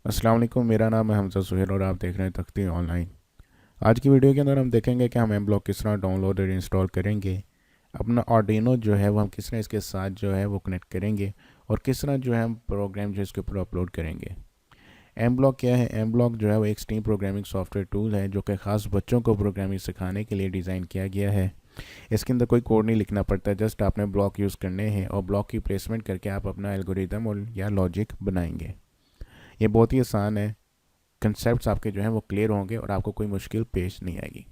अस्सलाम वालेकुम। मेरा नाम है हमजा सुहेल और आप देख रहे हैं तख्ती ऑनलाइन। आज की वीडियो के अंदर हम देखेंगे कि हम एम ब्लॉक किस तरह डाउनलोड और इंस्टॉल करेंगे। अपना आर्डिनो जो है वो हम किस तरह इसके साथ जो है वो कनेक्ट करेंगे और किस तरह जो है हम प्रोग्राम जो है इसके ऊपर अपलोड करेंगे। एम ब्लॉक क्या है? एम ब्लॉक जो है वो एक स्टीम प्रोग्रामिंग सॉफ्टवेयर टूल है जो कि ख़ास बच्चों को प्रोग्रामिंग सिखाने के लिए डिज़ाइन किया गया है। इसके अंदर कोई कोड नहीं लिखना पड़ता, जस्ट आपने ब्लॉक यूज़ करने हैं और ब्लॉक की प्लेसमेंट करके आप अपना एल्गोरिदम और या लॉजिक बनाएंगे। ये बहुत ही आसान है। कंसेप्ट आपके जो हैं वो क्लियर होंगे और आपको कोई मुश्किल पेश नहीं आएगी।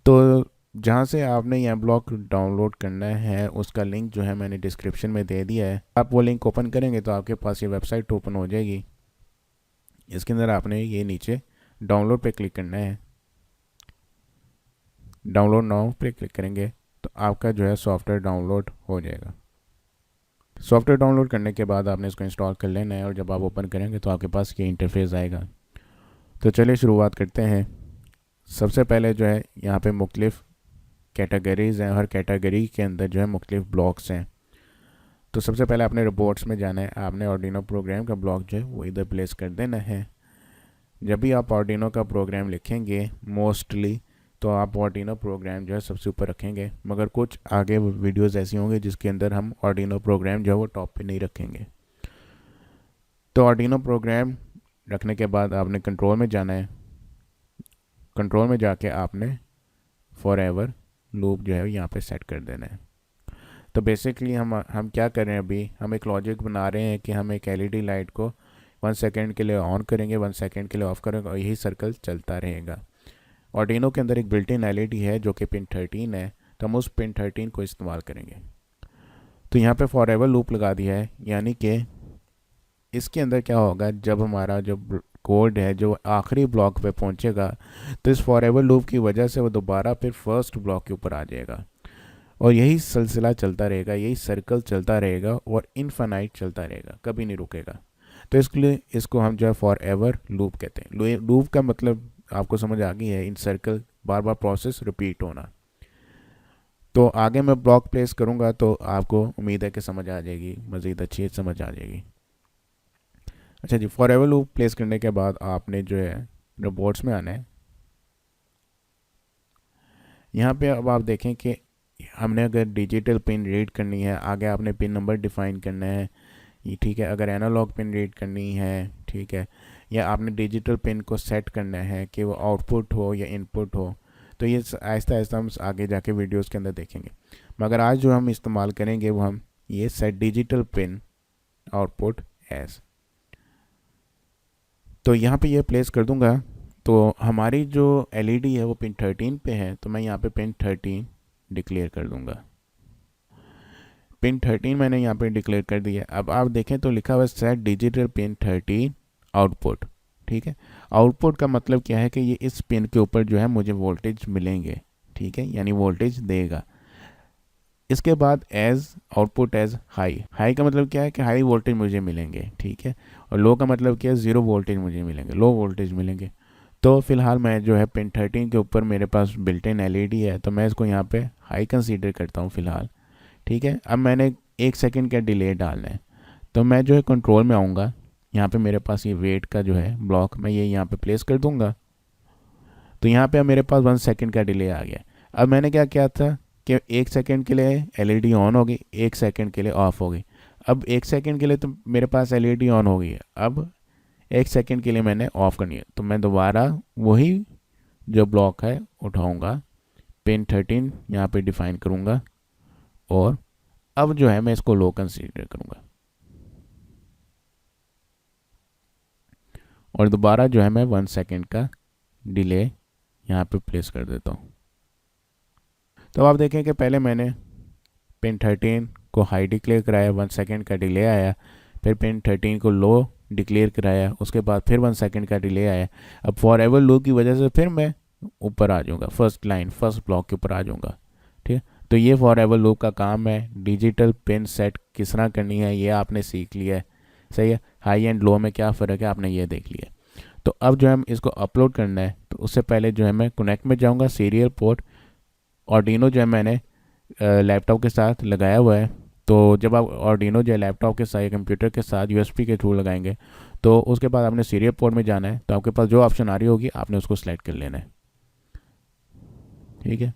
तो जहाँ से आपने यह ब्लॉक डाउनलोड करना है उसका लिंक जो है मैंने डिस्क्रिप्शन में दे दिया है। आप वो लिंक ओपन करेंगे तो आपके पास ये वेबसाइट ओपन हो जाएगी। इसके अंदर आपने ये नीचे डाउनलोड पे क्लिक करना है। डाउनलोड नाउ पे क्लिक करेंगे तो आपका जो है सॉफ्टवेयर डाउनलोड हो जाएगा। सॉफ्टवेयर डाउनलोड करने के बाद आपने इसको इंस्टॉल कर लेना है और जब आप ओपन करेंगे तो आपके पास ये इंटरफेस आएगा। तो चलिए शुरुआत करते हैं। सबसे पहले जो है यहाँ पे मुख्तलिफ कैटेगरीज़ हैं, हर कैटेगरी के अंदर जो है मुख्तलिफ ब्लॉक्स हैं। तो सबसे पहले आपने रिपोर्ट्स में जाना है। आपने आर्डिनो प्रोग्राम का ब्लॉक जो है वो इधर प्लेस कर देना है। जब भी आप आर्डिनो का प्रोग्राम लिखेंगे मोस्टली तो आप आर्डिनो प्रोग्राम जो है सबसे ऊपर रखेंगे, मगर कुछ आगे वीडियोस ऐसी होंगी जिसके अंदर हम आर्डिनो प्रोग्राम जो है वो टॉप पे नहीं रखेंगे। तो आर्डिनो प्रोग्राम रखने के बाद आपने कंट्रोल में जाना है। कंट्रोल में जाके आपने फॉर एवर लूप जो है यहाँ पे सेट कर देना है। तो बेसिकली हम क्या कर रहे हैं, अभी हम एक लॉजिक बना रहे हैं कि हम एक एलईडी लाइट को 1 सेकेंड के लिए ऑन करेंगे, 1 सेकेंड के लिए ऑफ करेंगे और यही सर्कल चलता रहेगा। आर्डिनो के अंदर एक बिल्ट इन एलईडी है जो कि पिन 13 है, तो हम उस पिन 13 को इस्तेमाल करेंगे। तो यहाँ पे फॉर एवर लूप लगा दिया है, यानी कि इसके अंदर क्या होगा, जब हमारा जो कोड है जो आखिरी ब्लॉक पे पहुँचेगा तो इस फॉर एवर लूप की वजह से वो दोबारा फिर फर्स्ट ब्लॉक के ऊपर आ जाएगा और यही सिलसिला चलता रहेगा, यही सर्कल चलता रहेगा और इनफाइनाइट चलता रहेगा, कभी नहीं रुकेगा। तो इसके लिए इसको हम जो है फॉर एवर लूप कहते हैं। लूप का मतलब आपको समझ आ गई है, इन सर्कल बार बार प्रोसेस रिपीट होना। तो आगे मैं ब्लॉक प्लेस करूँगा तो आपको उम्मीद है कि समझ आ जाएगी, मज़ीद अच्छी समझ आ जाएगी। अच्छा जी, फॉर एवर लूप प्लेस करने के बाद आपने जो है रोबोट्स में आना है। यहाँ पे अब आप देखें कि हमने अगर डिजिटल पिन रीड करनी है, आगे आपने पिन नंबर डिफ़ाइन करना है, ये ठीक है। अगर एनालॉग पिन रीड करनी है, ठीक है, या आपने डिजिटल पिन को सेट करना है कि वो आउटपुट हो या इनपुट हो, तो ये आहिस्ता आहिस्ता हम आगे जाके वीडियोस के अंदर देखेंगे। मगर आज जो हम इस्तेमाल करेंगे वो हम ये set digital pin output as. तो यहाँ पे ये प्लेस कर दूँगा। तो हमारी जो एलईडी है वो पिन 13 पे है, तो मैं यहाँ पे पिन 13 डिक्लेयर कर दूँगा। पिन 13 मैंने यहाँ पे डिक्लेयर कर दिया। अब आप देखें तो लिखा हुआ है सेट डिजिटल पिन 13 आउटपुट, ठीक है। आउटपुट का मतलब क्या है कि ये इस पिन के ऊपर जो है मुझे वोल्टेज मिलेंगे, ठीक है, यानी वोल्टेज देगा। इसके बाद as output as high, high का मतलब क्या है कि हाई वोल्टेज मुझे मिलेंगे, ठीक है। और लो का मतलब क्या है, ज़ीरो वोल्टेज मुझे मिलेंगे, लो वोल्टेज मिलेंगे। तो फिलहाल मैं जो है पिन 13 के ऊपर मेरे पास बिल्ट इन एलईडी है, तो मैं इसको यहाँ पे हाई कंसीडर करता हूँ फ़िलहाल, ठीक है। अब मैंने 1 सेकंड का डिले डालना है, तो मैं जो है कंट्रोल में आऊँगा। यहाँ पे मेरे पास ये वेट का जो है ब्लॉक मैं ये यहाँ पे प्लेस कर दूँगा। तो यहाँ पे अब मेरे पास 1 सेकंड का डिले आ गया। अब मैंने क्या किया था कि 1 सेकंड के लिए एलईडी ऑन होगी, 1 सेकंड के लिए ऑफ होगी। अब 1 सेकंड के लिए तो मेरे पास एलईडी ऑन हो गई है, अब 1 सेकंड के लिए मैंने ऑफ करनी है, तो मैं दोबारा वही जो ब्लॉक है उठाऊँगा, पिन 13 यहाँ पे डिफ़ाइन करूँगा और अब जो है मैं इसको लो कंसीडर करूँगा और दोबारा जो है मैं 1 सेकंड का डिले यहाँ पे प्लेस कर देता हूँ। तो आप देखें कि पहले मैंने पिन 13 को हाई डिक्लेयर कराया, 1 सेकंड का डिले आया, फिर पिन 13 को लो डिक्लेयर कराया, उसके बाद फिर 1 सेकंड का डिले आया। अब फॉर एवर लूप की वजह से फिर मैं ऊपर आ जाऊँगा, फर्स्ट लाइन फर्स्ट ब्लॉक के ऊपर आ जाऊँगा, ठीक है। तो ये फॉर एवर लूप का काम है। डिजिटल पिन सेट किस तरह करनी है ये आपने सीख लिया है, सही है। हाई एंड लो में क्या फ़र्क है आपने ये देख लिया। तो अब जो है हम इसको अपलोड करना है, तो उससे पहले जो है मैं कनेक्ट में जाऊँगा, सीरियल पोर्ट आर्डिनो जो है मैंने लैपटॉप के साथ लगाया हुआ है, तो जब आप आर्डिनो जो लैपटॉप के साथ या कंप्यूटर के साथ यूएसबी के थ्रू लगाएंगे तो उसके बाद आपने सीरियल पोर्ट में जाना है, तो आपके पास जो ऑप्शन आ रही होगी आपने उसको सेलेक्ट कर लेना है। ठीक है,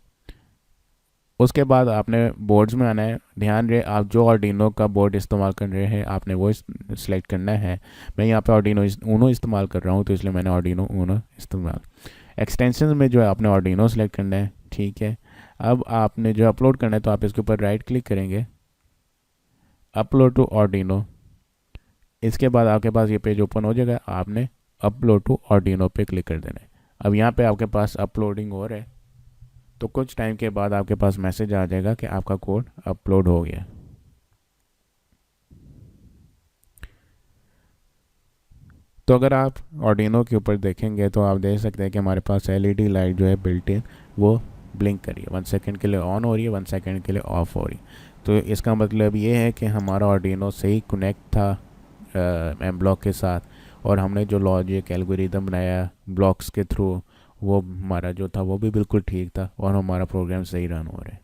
उसके बाद आपने बोर्ड्स में आना है। ध्यान रहे आप जो आर्डिनो का बोर्ड इस्तेमाल कर रहे हैं आपने वो सिलेक्ट करना है। मैं यहाँ पे आर्डिनो ऊनो इस्तेमाल कर रहा हूँ तो इसलिए मैंने आर्डिनो ऊनो इस्तेमाल। एक्सटेंशन में जो है आपने आर्डिनो सेलेक्ट करना है। ठीक है, अब आपने जो अपलोड करना है तो आप इसके ऊपर राइट क्लिक करेंगे, अपलोड टू आर्डिनो। इसके बाद आपके पास ये पेज ओपन हो जाएगा, आपने अपलोड टू आर्डिनो पे क्लिक कर देना है। अब यहाँ पे आपके पास अपलोडिंग हो रहा है, तो कुछ टाइम के बाद आपके पास मैसेज आ जाएगा कि आपका कोड अपलोड हो गया। तो अगर आप आर्डिनो के ऊपर देखेंगे तो आप देख सकते हैं कि हमारे पास एलईडी लाइट जो है बिल्ट इन वो ब्लिंक कर रही है, 1 सेकंड के लिए ऑन हो रही है, 1 सेकंड के लिए ऑफ हो रही है। तो इसका मतलब ये है कि हमारा आर्डिनो सही कनेक्ट था एम ब्लॉक के साथ, और हमने जो लॉजिक एल्गोरिदम बनाया ब्लॉक्स के थ्रू वो हमारा जो था वो भी बिल्कुल ठीक था और हमारा प्रोग्राम सही रन हो रहा है।